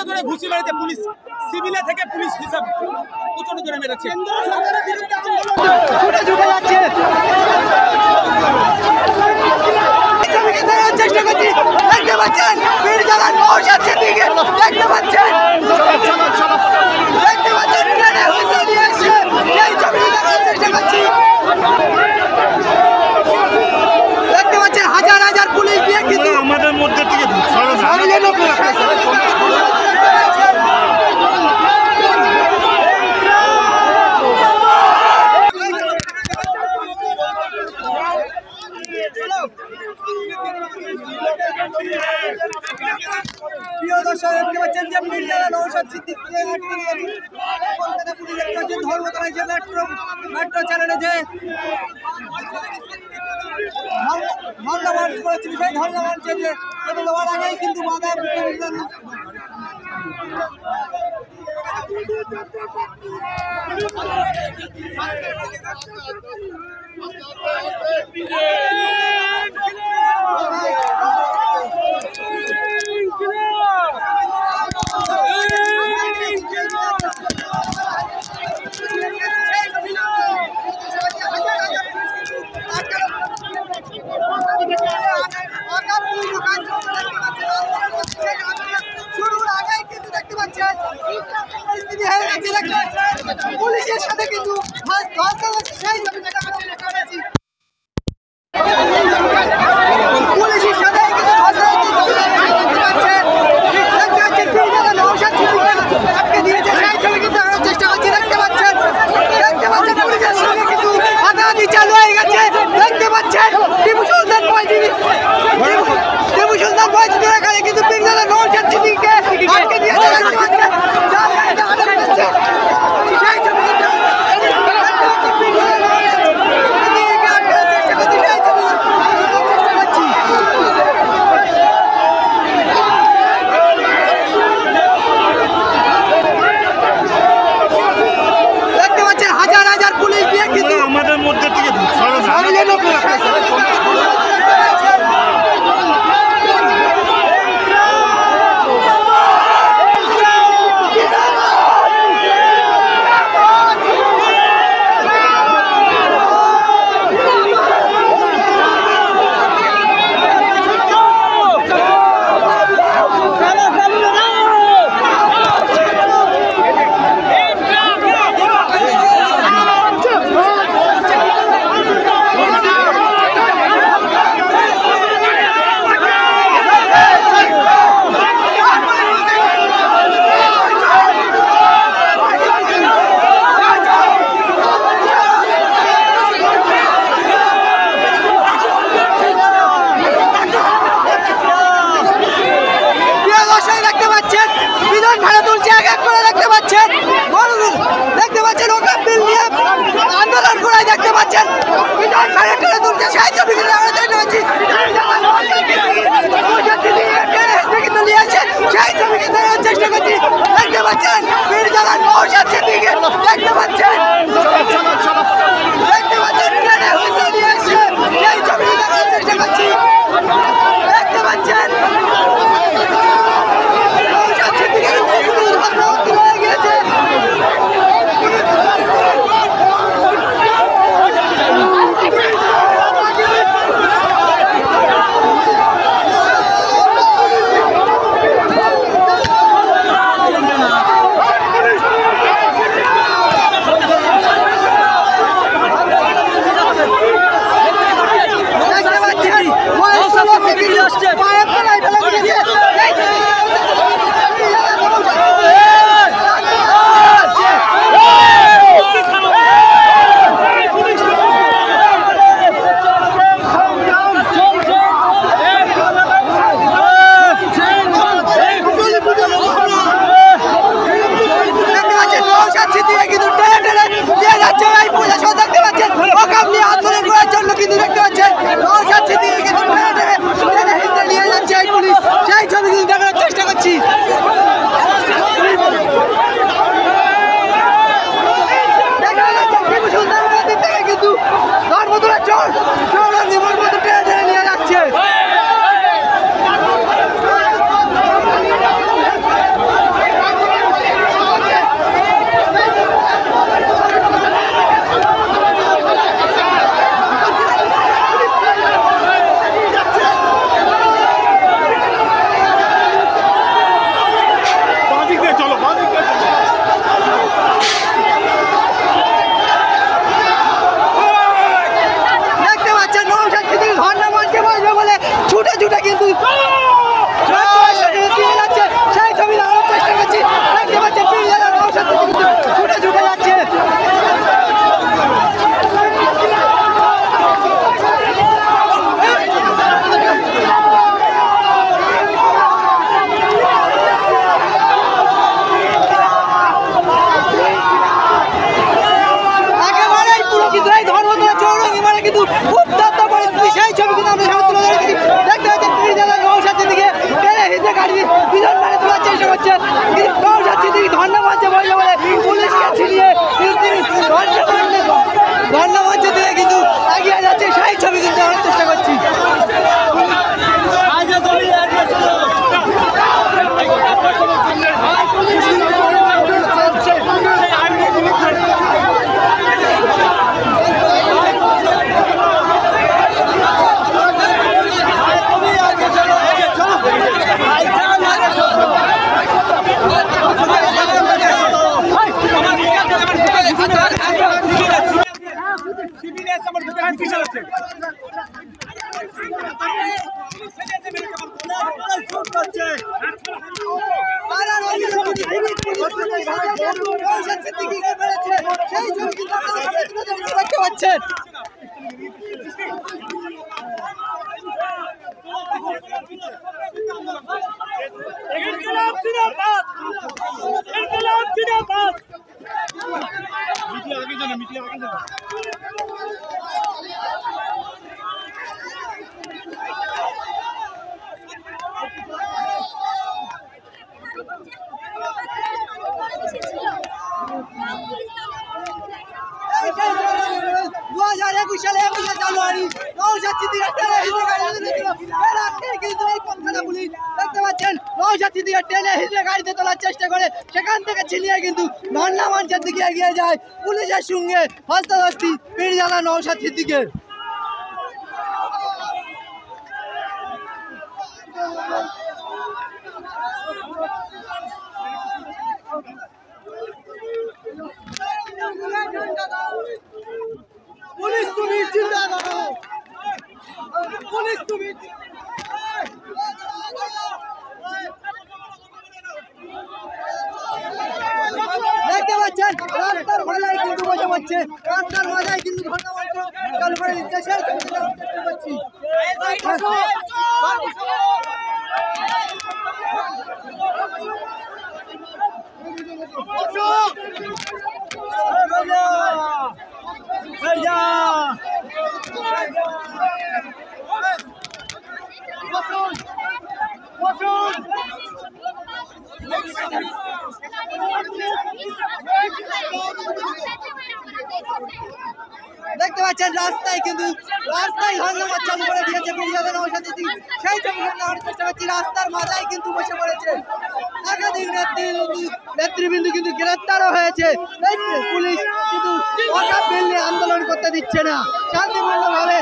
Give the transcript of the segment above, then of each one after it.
ধরে ঘুষি মারিতে পুলিশ সিভিলে থেকে পুলিশ হিসাব প্রচন্ড ধরে মেরেছে। চেষ্টা করছি, দেখতে পাচ্ছেন বীরজালাল নওশাদ সিদ্দিকী, দেখতে পাচ্ছেন ট্রেনে হুইসেল দিয়ে এসে এই ছবি দেখার চেষ্টা করছি। দেখতে পাচ্ছেন হাজার হাজার পুলিশ দিয়ে কিন্তু আমাদের মধ্যে থেকে প্রিয় দর্শক দেখতে পাচ্ছেন যে বীরজালাল নওশাদ সিদ্দিকীকে আটকে নিয়েছে কলকাতা পুলিশ। দেখতে পাচ্ছেন ধর্মতলায় যে মেট্রো চ্যানেলে যে ধর্ণা মার্চ করেছিল সেই ধর্ণা মার্চে যে দেওয়ার আগেই কিন্তু বাধা পুলিশের সাথে কিন্তু পুলিশের সাথে আটকে দিয়েছে সেই ছবি কিন্তু দেখানোর চেষ্টা করছি। দেখতে পাচ্ছেন পুলিশের সঙ্গে কিন্তু হাতাহাতি চালু হয়ে গেছে। দেখতে পাচ্ছেন টিপু সুলতান বয়সী এখানে কিন্তু বীরজালাল নওশাদ সিদ্দিকীকে আটকে দিয়েছে। দেখতে পাচ্ছেন হাজার হাজার পুলিশ দিয়ে কিন্তু আমাদের মধ্যে থেকে আন্দোলন করে দেখতে পাচ্ছেন সেই ছবি দেখানোর চেষ্টা করছি। দেখতে পাচ্ছেন বীরজালাল নওশাদ সিদ্দিকী, দেখতে পাচ্ছেন ট্রেনে হুইসেল দিয়ে এসে সেই ছবি দেখানোর চেষ্টা করছি। দেখতে পাচ্ছেন নওশাদ সিদ্দিকী হয়ে গিয়েছে। করছেন। নওশাদ সিদ্দিকী ধন্যবাদ বলে বলে পুলিশকে ছিনিয়ে ধন্যবাদ দিয়ে কিন্তু এগিয়ে যাচ্ছে, সেই ছবি কিন্তু আমরা চেষ্টা করছি। দেখতে পাচ্ছেন জানুয়ারি নওশাদ সিদ্দিকী ট্রেনে হিজড়ে গাড়িতে তোলার চেষ্টা করে, সেখান থেকে ছিনিয়ে কিন্তু ধর্ণা মঞ্চের দিকে এগিয়ে যায়। পুলিশের সঙ্গে হস্তাধস্তি পীরজাদা নওশাদ সিদ্দিকীর। পুলিশ তুমি চিন্তা করো, পুলিশ তুমি দেখতে পাচ্ছেন রাস্তার মাঝায় কিন্তু বসে পড়ছে, রাস্তার মাঝায় কিন্তু ধন্যবাদ চালু করে দিচ্ছে, সেই দেখতে পাচ্ছি। দেখতে পাচ্ছেন রাস্তায় কিন্তু ধন্যবাদ চালু করে দিয়েছে পীরজাদা নওশাদ সিদ্দিকী, সেই ছবি আমরা চেষ্টা করছি। রাস্তার মাথায় কিন্তু বসে পড়েছে, একাধিক নেতৃবৃন্দ কিন্তু গ্রেপ্তারও হয়েছে। পুলিশ কিন্তু ওয়াকফ বিল নিয়ে আন্দোলন করতে দিচ্ছে না, শান্তিপূর্ণভাবে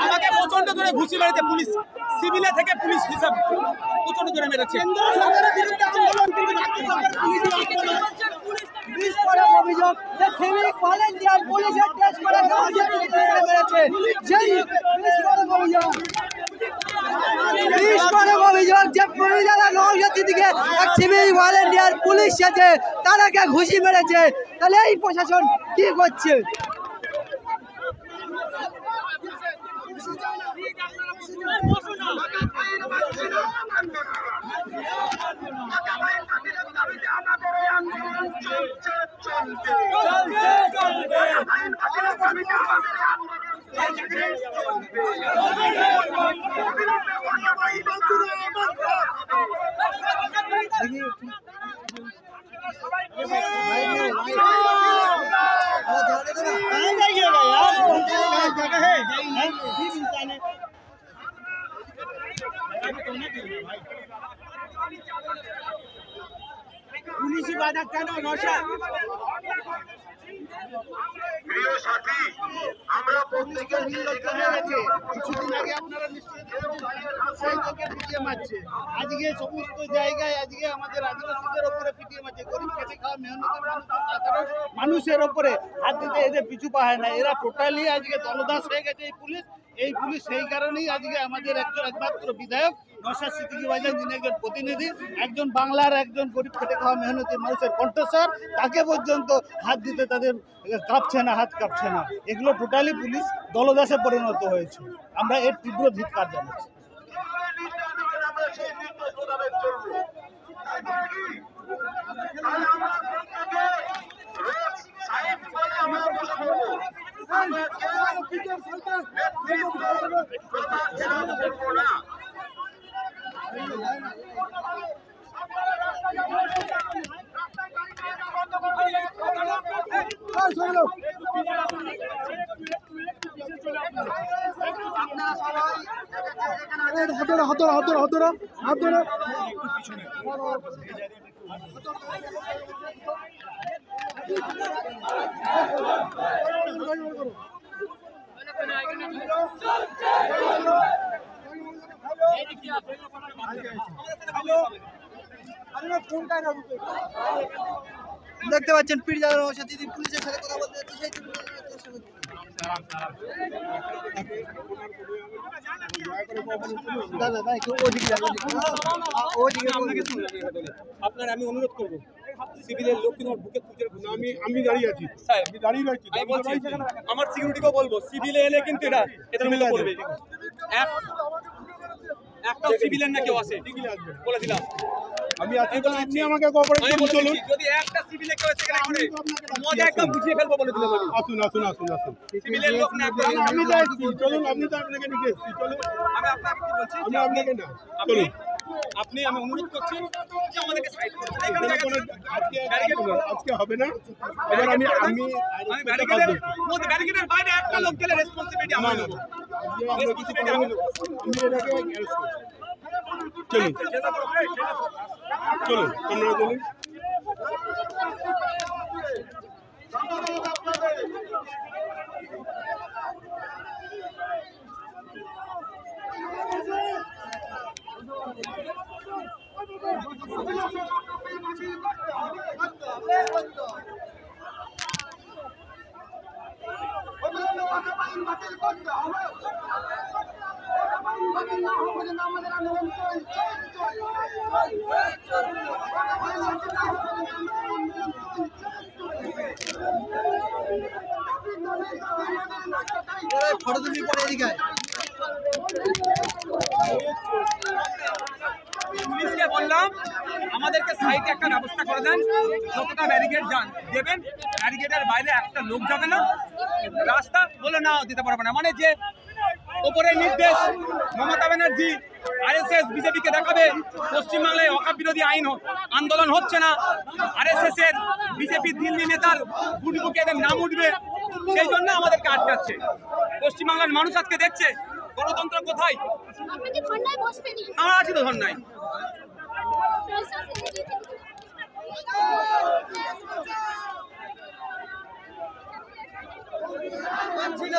আমাকে প্রচন্ড করে ঘুষি মেরেছে পুলিশ, সিভিলে থেকে পুলিশ হিসাব প্রচন্ড করে মেরেছে। অভিযোগ যে সিভিক ভলেন্টিয়ার পুলিশের ড্রেস পরে অভিযোগ যে পীরজাদা নওশাদ সিদ্দিকী এক সিভিক ভলেন্টিয়ার পুলিশ সাথে তারাকে ঘুষি মেরেছে। তাহলে এই প্রশাসন কি করছে? পুলিশি বাধা কেন নওশাদ? প্রিয় সাথী, আমরা প্রত্যেকে নির্লজ্জ হয়ে গেছে। কিছুদিন আগে আপনারা নিশ্চয়ই দেখেছেন পিটিয়ে মারছে, আজকে সমস্ত জায়গায় আজকে আমাদের আদিবাসীদের উপরে পিটিয়ে মারছে, গরিব খেটে খাওয়া মেহনতি মানুষ, সাধারণ মানুষের উপরে হাত দিতে এদের পিছু পায় না। এরা টোটালি আজকে দলদাস হয়ে গেছে এই পুলিশ সেই কারণেই আজকে আমাদের একমাত্র বিধায়ক নওশাদ সিদ্দিকী ভাইজান, যিনি একজন প্রতিনিধি, একজন বাংলার একজন গরিব খেটে খাওয়া মেহনতি মানুষের কণ্ঠস্বর, তাকে পর্যন্ত হাত দিতে তাদের কাঁপছে না, হাত কাঁপছে না। এগুলো টোটালি পুলিশ দলদাসে পরিণত হয়েছে। আমরা এর তীব্র ধিক্কার জানাচ্ছি। আমরা সেই নির্দেশ মোতাবেক চলবো। রোজ সাইড করে আমরা বসে পড়বো। আমরা কেউ নেতৃত্ব প্রচার করবো না। দেখতে পাচ্ছেন পীরজাদা নওশাদ সিদ্দিকী পুলিশের সাথে কথা বলতে যাচ্ছে, সেই ছবিটা দেখার চেষ্টা করছি। দাদা ভাই ওদিকে যান, ওদিকে আপনার আমি অনুরোধ করবো, সিভিলের লোক কিন্তু বুকে খুঁজে আমি দাঁড়িয়ে আছি, স্যার আমি দাঁড়িয়ে রয়েছি। আমি বলছি আমার সিকিউরিটিকেও বলবো, সিভিলে এলে কিন্তু এদের মিলে করবে। একটা সিভিলের না কেউ আসে, বলে দিলাম। আমি আছি, আপনি আমাকে কোঅপারেট করুন, চলুন। যদি একটা সিভিলে কেউ এসে করে মজা একদম বুঝিয়ে ফেলবো বলে দিলাম। আসুন আসুন আসুন আসুন, সিভিলের লোক না, আমি তো এসেছি, চলুন। আপনি তো আপনাকে নিতে এসেছি, চলুন। আমি আপনাকে কি বলছি, আমি আপনাকে না, চলুন। আমি অনুরোধ করছি যে আমাদেরকে সাইড করতে। এখানে আজকে হবে না। এবার আমি ব্যারিকেডের বাইরে একটা লোক গেলে রেসপন্সিবিলিটি আমি নেব। রেসপন্সিবিলিটি আমি নেব। চলুন চলুন, আমরা চলুন। ফটো তুলি পরে এদিকে আয়। পুলিশকে বললাম আমাদেরকে সাইডে একটা ব্যবস্থা করে দেন, যতটা ব্যারিকেড দেবেন ব্যারিকেডের বাইরে একটা লোক যাবে না, রাস্তা বলে না দিতে পারবে না। মানে যে ওপরের নির্দেশ মমতা ব্যানার্জি আরএসএস বিজেপিকে দেখাবে পশ্চিমবাংলায় অকাপ বিরোধী আইন আন্দোলন হচ্ছে না, আরএসএস এর বিজেপির দিল্লি নেতার গুটবুকে এদের নাম উঠবে, সেই জন্য আমাদেরকে আটকাচ্ছে। পশ্চিমবাংলার মানুষ আজকে দেখছে গণতন্ত্র কোথায়। আমরা আছি তো ধর্নায়। ছিল